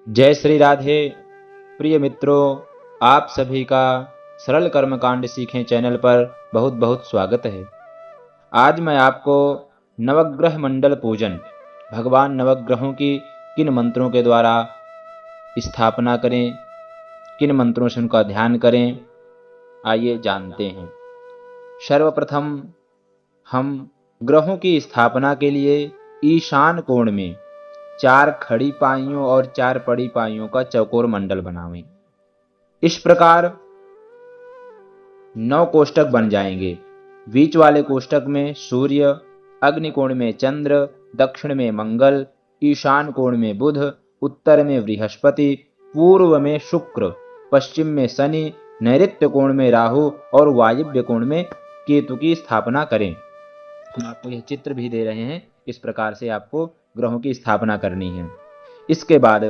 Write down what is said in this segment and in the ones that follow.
जय श्री राधे। प्रिय मित्रों, आप सभी का सरल कर्मकांड सीखें चैनल पर बहुत बहुत स्वागत है। आज मैं आपको नवग्रह मंडल पूजन, भगवान नवग्रहों की किन मंत्रों के द्वारा स्थापना करें, किन मंत्रों से उनका ध्यान करें, आइए जानते हैं। सर्वप्रथम हम ग्रहों की स्थापना के लिए ईशान कोण में 4 खड़ी पाइयों और 4 पड़ी पाइयों का चौकोर मंडल बनावें। इस प्रकार 9 कोष्ठक बन जाएंगे। बीच वाले कोष्ठक में सूर्य, अग्नि कोण में चंद्र, दक्षिण में मंगल, ईशान कोण में बुध, उत्तर में बृहस्पति, पूर्व में शुक्र, पश्चिम में शनि, नैऋत्य कोण में राहु और वायव्य कोण में केतु की स्थापना करें। हम आपको यह चित्र भी दे रहे हैं। इस प्रकार से आपको ग्रहों की स्थापना करनी है। इसके बाद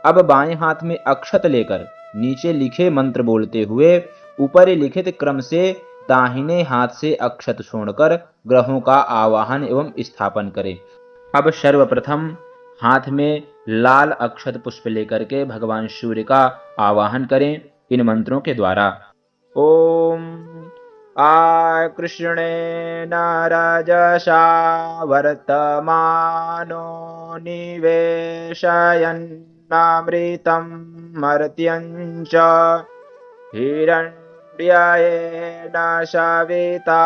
अब बाएं हाथ में अक्षत लेकर नीचे लिखे मंत्र बोलते हुए ऊपर लिखित क्रम से दाहिने हाथ से अक्षत छोड़कर ग्रहों का आवाहन एवं स्थापन करें। अब सर्वप्रथम हाथ में लाल अक्षत पुष्प लेकर के भगवान सूर्य का आवाहन करें इन मंत्रों के द्वारा। ओम आकृष्णेन रजसा वर्तमानो निवेशयन्नमृतं मर्त्यं च हिरण्ययेन सविता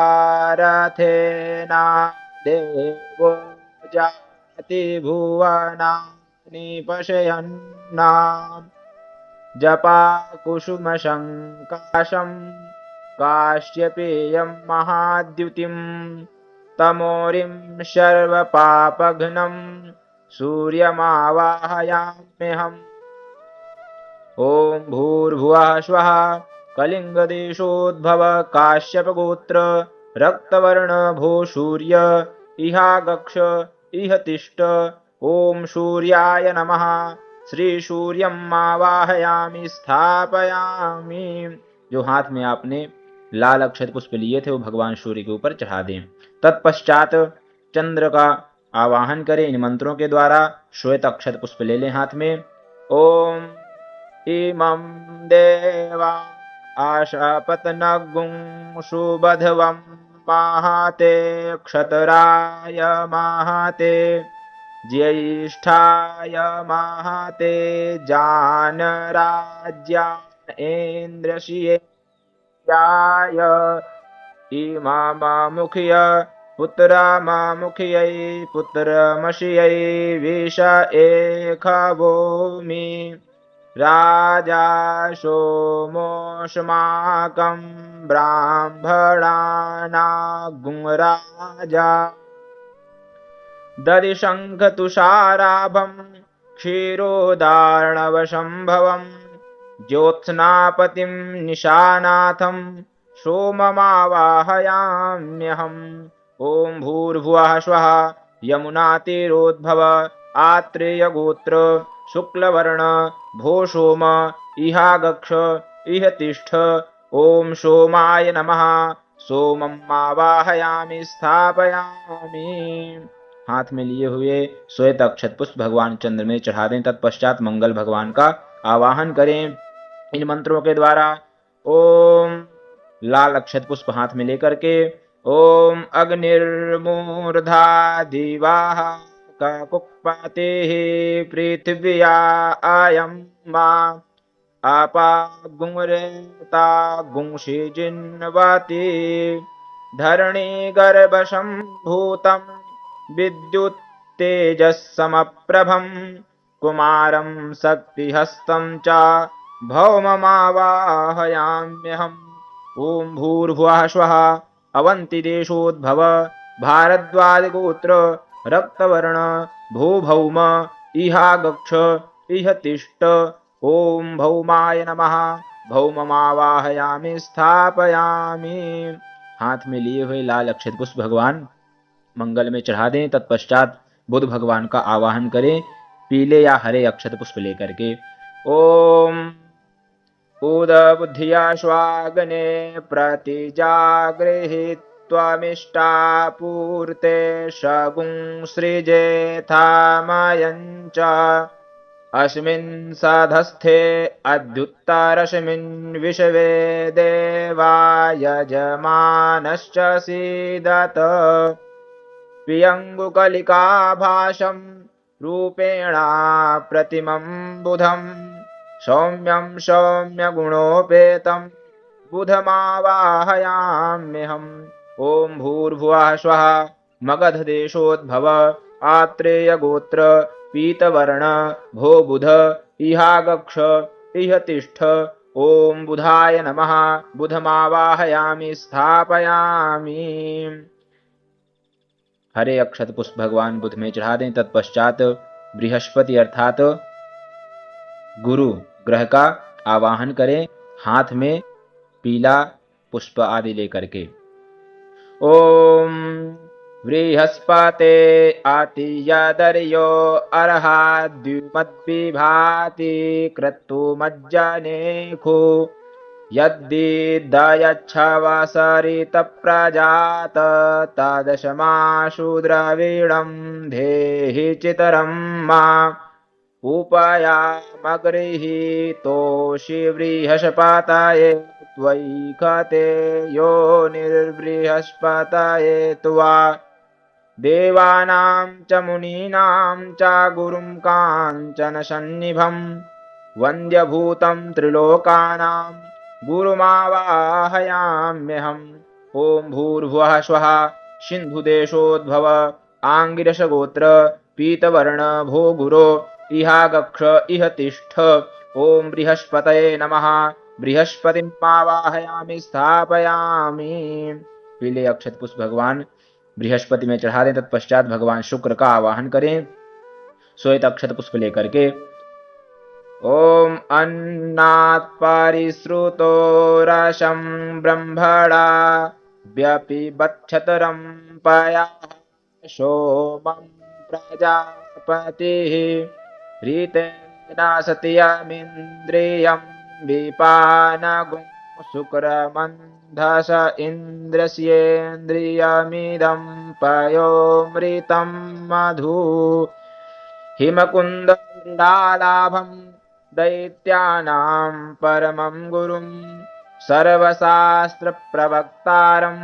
रथेना देवो जाति भुवनानि पशयन्नाम् जपाकुसुमशङ्काशं काश्यपेयं महाद्युतिं तमोरिं सर्वपापघ्नं सूर्यमावाहयाम्यहम्। ॐ भूर्भुवः स्वः कलिङ्गदेशोद्भव काश्यपगोत्र रक्तवर्ण भो सूर्य इहागक्ष इह तिष्ठ। ॐ सूर्याय नमः। श्री सूर्यम आवाहयामि स्थापयामि। जो हाथ में आपने लाल अक्षत पुष्प लिए थे वो भगवान सूर्य के ऊपर चढ़ा दें। तत्पश्चात चंद्र का आवाहन करें इन मंत्रों के द्वारा। श्वेत अक्षत पुष्प ले लें हाथ में। ओम इमं देवा आशापतनगुं सुबधवं माहाते क्षतराय माहाते ज्येष्ठाय माहाते जानराज्याय इमामुखय पुत्रमामुखयै पुत्रमशयै विष एखवोमि राजा सोमोऽस्माकं ब्राह्मणानागुं राजा दधिशङ्खतुषाराभं क्षीरोदार्णवसम्भवं ज्योत्स्नापतिं निशानाथं सोममावाहयाम्यहम्। ॐ भूर्भुवः स्वः यमुनातीरोद्भव आत्रेयगोत्र शुक्लवर्ण भो सोम इहागक्ष इह तिष्ठ। ॐ सोमाय नमः। सोमं आवाहयामि स्थापयामि। हाथ में लिए हुए श्वेत अक्षत पुष्प भगवान चंद्र में चढ़ा दें। तत्पश्चात मंगल भगवान का आवाहन करें इन मंत्रों के द्वारा। ओम लाल अक्षत पुष्प हाथ में लेकर के ओम अग्निर्मूर्धा दिवाः कुक्पातेः पृथिव्या अयं मा अपागुंरेता गुंषि जिन्वति धरणी गर्भसम्भूतं विद्युत्तेजस्समप्रभं कुमारं शक्तिहस्तं च भौममावाहयाम्यहम्। ॐ भूर्भुवः स्वः अवन्तिदेशोद्भव भारद्वाजगोत्र रक्तवर्ण भूभौम इहागक्ष इह तिष्ठ। ॐ भौमाय नमः। भौममावाहयामि स्थापयामि। हाथ में लिए हुए लाल अक्षत पुष्प भगवान मंगल में चढ़ा दें। तत्पश्चात बुध भगवान का आवाहन करें पीले या हरे अक्षत पुष्प लेकर के। ओम उदबुद्धिया स्वाग्ने प्रतिजागृहीत्वमिष्टापूर्ते सगुं सृजेथामयं च अस्मिन् सधस्थे अद्युत्तरश्मिन् विश्वे देवा यजमानश्च सीदत प्रियङ्गुकलिकाभासं रूपेण प्रतिमं बुधं सौम्यं सौम्यगुणोपेतं बुधमावाहयाम्यहम्। ॐ भूर्भुवः स्वः मगधदेशोद्भव आत्रेयगोत्र पीतवर्ण भो बुध इहागक्ष इह तिष्ठ। ॐ बुधाय नमः। बुधमावाहयामि स्थापयामि। हरे अक्षत पुष्प भगवान बुध में चढ़ा दें। तत्पश्चात बृहस्पति अर्थात गुरु ग्रह का आवाहन करें, हाथ में पीला पुष्प आदि लेकर के। ओम बृहस्पते आतियदर्यो अर्हाद्युमद्विभाति क्रतुमज्जनेखो यद्दिदयच्छवसरितप्रजात तदशमाशु धेहि चितरं मा उपयामगृहीतोषि बृहस्पतये त्वयि खते यो निर्बृहस्पतये त्वा देवानां च मुनीनां च गुरुं काञ्चन सन्निभं वन्द्यभूतं त्रिलोकानां गुरुमावाहयाम्यहम्। ॐ भूर्भुवः स्वः सिन्धुदेशोद्भव आङ्गिरसगोत्र पीतवर्ण भो गुरो इहागक्ष इह तिष्ठ। ॐ बृहस्पतये नमः। बृहस्पतिमावाहयामि स्थापयामि। पीले अक्षत पुष्प भगवान बृहस्पति में चढ़ा दें। तत्पश्चात भगवान शुक्र का आवाहन करें श्वेत अक्षत पुष्प लेकर के। ओम अन्नात् परिश्रुतो रसं ब्रह्मणा व्यपिबच्छतरं पया सोमं प्रजापतिः ऋतेन सत्यमिन्द्रियं विपानगुं शुक्रमन्धस इन्द्रस्येन्द्रियमिदं पयोमृतं मधु हिमकुन्दलाभं दैत्यानां परमं गुरुं सर्वशास्त्रप्रवक्तारं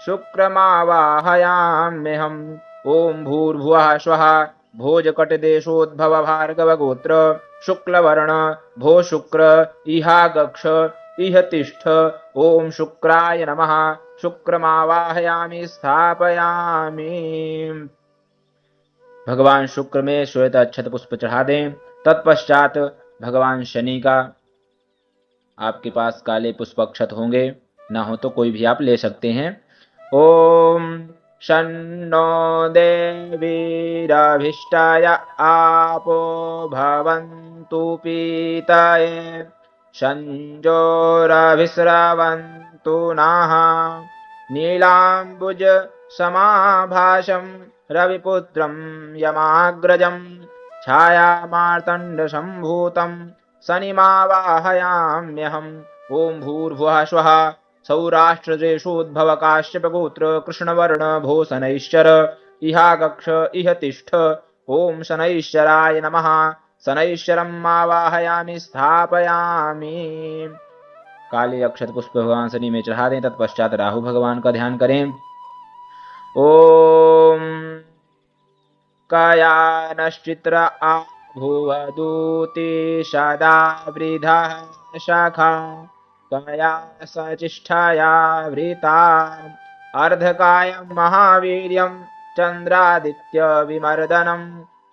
शुक्रमावाहयाम्यहम्। ॐ भूर्भुवः स्वः भोजकटदेशोद्भव भार्गवगोत्र शुक्लवर्ण भो शुक्र इहागक्ष इह तिष्ठ। ॐ शुक्राय नमः। शुक्रमावाहयामि स्थापयामि। भगवान शुक्र में श्वेत अक्षत पुष्प चढ़ा दें। तत्पश्चात भगवान शनि का, आपके पास काले पुष्प अक्षत होंगे, ना हो तो कोई भी आप ले सकते हैं। ओम शन्नो देवीरभिष्टाय आपो भवन्तु पीतये संजोरभिस्रवन्तु नः नीलाम्बुज समाभासं रविपुत्रं यमाग्रजं छायामार्तण्डसम्भूतं शनिमावाहयाम्यहम्। ॐ भूर्भुवः स्वः सौराष्ट्रदेशोद्भव काश्यपगोत्र कृष्णवर्ण भो शनैश्चर इहागक्ष इह तिष्ठ। ॐ शनैश्चराय नमः। शनैश्चरं आवाहयामि स्थापयामि। काले अक्षत पुष्प भगवान शनि में चढ़ा दें। तत्पश्चात राहु भगवान का ध्यान करें। ओम कयानश्चित्र आभुवदूति सदा वृधः शाखा कया सचिष्ठाया वृता अर्धकायं महावीर्यं चन्द्रादित्य विमर्दनं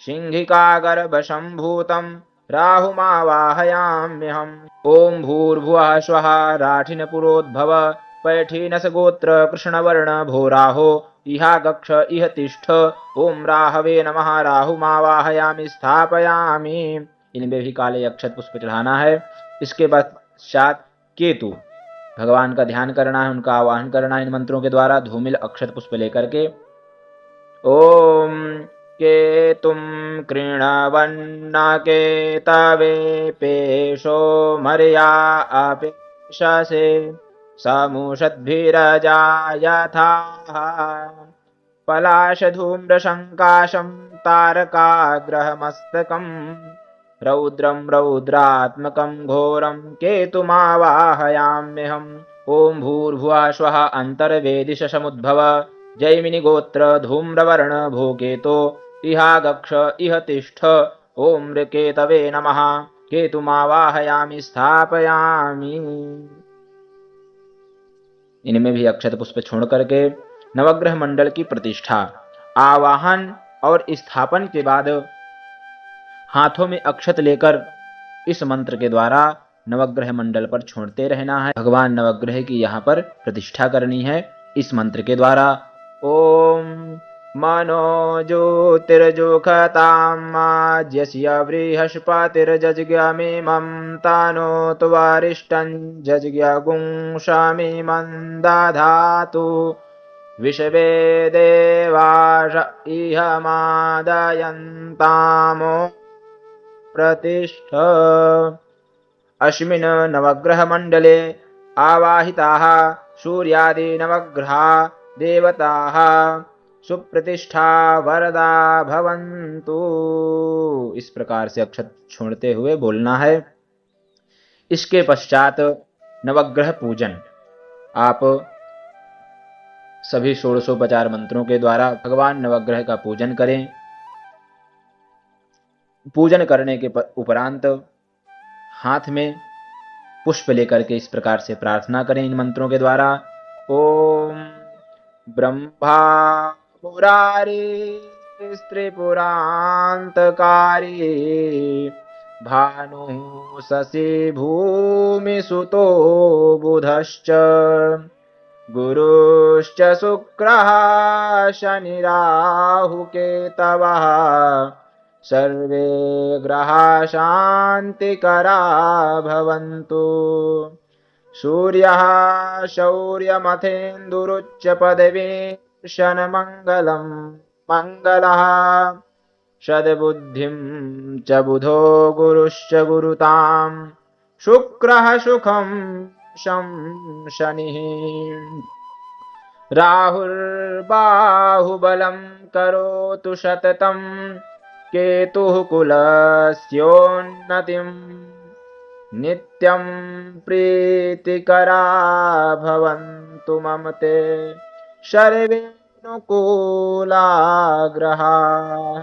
सिंहिकागर्भसम्भूतं राहुमावाहयाम्यहम्। ॐ भूर्भुवः स्वः राठिनपुरोद्भव पैठीनसगोत्र कृष्णवर्ण भो राहो इहागक्ष इह तिष्ठ। ॐ राहवे नमः। राहुमावाहयामि स्थापयामि। इनमें भी काले अक्षत पुष्प चढ़ाना है। इसके पश्चात केतु भगवान का ध्यान करना है, उनका आवाहन करना है इन मंत्रों के द्वारा धूमिल अक्षत पुष्प लेकर के। ओम केतुं कृणवन्न केतवे पेशो मर्या अपेशसे समुषद्भिरजा यथाः पलाशधूम्रशङ्काशं तारकाग्रहमस्तकं रौद्रं रौद्रात्मकं घोरं केतुमावाहयाम्यहम्। ॐ भूर्भुवः स्वः अन्तर्वेदिशमुद्भव जैमिनिगोत्र धूम्रवर्ण भूकेतो इहागक्ष इह तिष्ठ। ॐ मृकेतवे नमः। केतुमावाहयामि स्थापयामि। इनमें भी अक्षत पुष्प छोड़ करके नवग्रह मंडल की प्रतिष्ठा, आवाहन और स्थापन के बाद हाथों में अक्षत लेकर इस मंत्र के द्वारा नवग्रह मंडल पर छोड़ते रहना है। भगवान नवग्रह की यहाँ पर प्रतिष्ठा करनी है इस मंत्र के द्वारा। ओम मनो ज्योतिर्जुखतामाज्यस्य बृहस्पतिर्जज्ञमिमं तानो त्वारिष्टं जज्ञगुंशामिमं दधातु। विश्वे देवाश इह मादयन्तामो प्रतिष्ठ। अस्मिन् नवग्रह मंडले आवाहिताः सूर्यादि नवग्रहा देवताः सुप्रतिष्ठा वरदा भवन्तु। इस प्रकार से अक्षत छोड़ते हुए बोलना है। इसके पश्चात नवग्रह पूजन, आप सभी षोडशोपचार मंत्रों के द्वारा भगवान नवग्रह का पूजन करें। पूजन करने के उपरांत हाथ में पुष्प लेकर के इस प्रकार से प्रार्थना करें इन मंत्रों के द्वारा। ओम ब्रह्मा मुरारी त्रिपुरांतकारी भानु शशि भूमि सुतो बुधश्च गुरुश्च शुक्रः शनि राहु केतवः सर्वे ग्रहा शान्तिकरा भवन्तु। सूर्यः शौर्यमथेन्दुरुच्च पदवीर्षन् मङ्गलं मङ्गलः सद्बुद्धिं च बुधो गुरुश्च गुरुतां शुक्रः सुखं शं शनिः राहुर्बाहुबलं करोतु सततं केतुः कुलस्योन्नतिम् नित्यं प्रीतिकरा भवन्तु मम ते सर्वेऽनुकूला ग्रहाः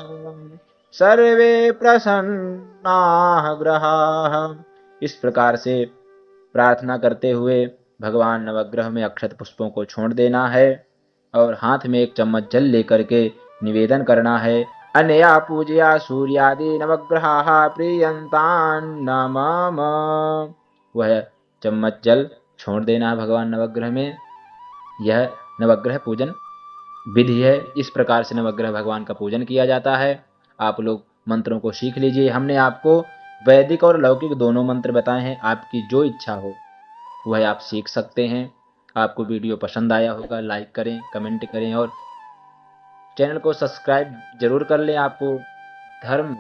सर्वे प्रसन्नाः ग्रहाः। इस प्रकार से प्रार्थना करते हुए भगवान नवग्रह में अक्षत पुष्पों को छोड़ देना है और हाथ में एक चम्मच जल लेकर के निवेदन करना है। अनया पूजया सूर्यादि नवग्रहाः प्रीयन्तान्न मम। वह चम्मच जल छोड़ देना है भगवान नवग्रह में। यह नवग्रह पूजन विधि है। इस प्रकार से नवग्रह भगवान का पूजन किया जाता है। आप लोग मंत्रों को सीख लीजिए। हमने आपको वैदिक और लौकिक दोनों मंत्र बताए हैं। आपकी जो इच्छा हो वह आप सीख सकते हैं। आपको वीडियो पसंद आया होगा, लाइक करें, कमेंट करें और चैनल को सब्सक्राइब जरूर कर लें। आपको धर्म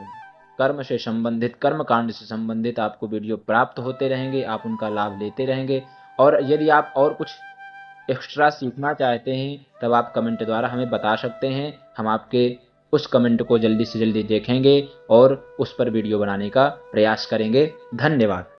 कर्म से संबंधित, कर्म कांड से संबंधित आपको वीडियो प्राप्त होते रहेंगे, आप उनका लाभ लेते रहेंगे। और यदि आप और कुछ एक्स्ट्रा सीखना चाहते हैं तब आप कमेंट द्वारा हमें बता सकते हैं। हम आपके उस कमेंट को जल्दी से जल्दी देखेंगे और उस पर वीडियो बनाने का प्रयास करेंगे। धन्यवाद।